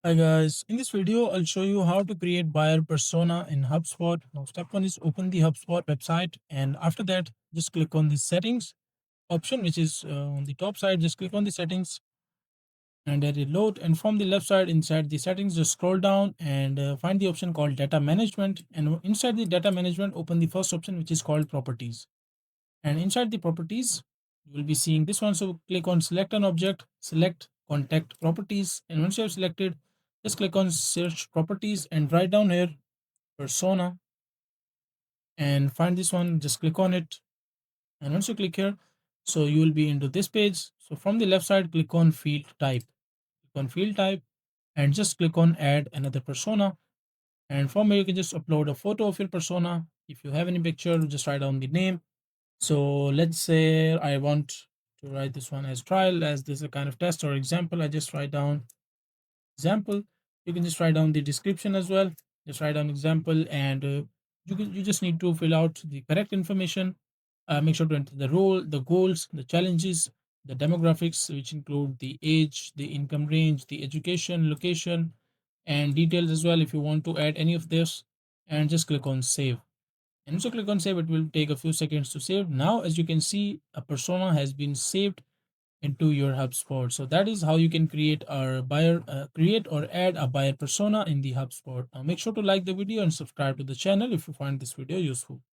Hi guys, in this video I'll show you how to create buyer persona in HubSpot. Now step 1 is open the HubSpot website, and after that just click on the settings option, which is on the top side. Just click on the settings and let it load, and from the left side inside the settings just scroll down and find the option called data management, and inside the data management open the first option, which is called properties. And inside the properties you will be seeing this one, so click on select an object, select contact properties, and once you have selected, just click on search properties and write down here persona and find this one. Just click on it, and once you click here, so you will be into this page. So from the left side, click on field type, and just click on add another persona. And from here you can just upload a photo of your persona. If you have any picture, just write down the name. So let's say I want to write this one as trial, as this is a kind of test or example. I just write down example. You can just write down the description as well. Just write down example, and you just need to fill out the correct information. Make sure to enter the role, the goals, the challenges, the demographics, which include the age, the income range, the education, location, and details as well if you want to add any of this. And just click on save. And once you click on save, it will take a few seconds to save. Now, as you can see, a persona has been saved into your HubSpot. So that is how you can create or add a buyer persona in the HubSpot. Now, make sure to like the video and subscribe to the channel if you find this video useful.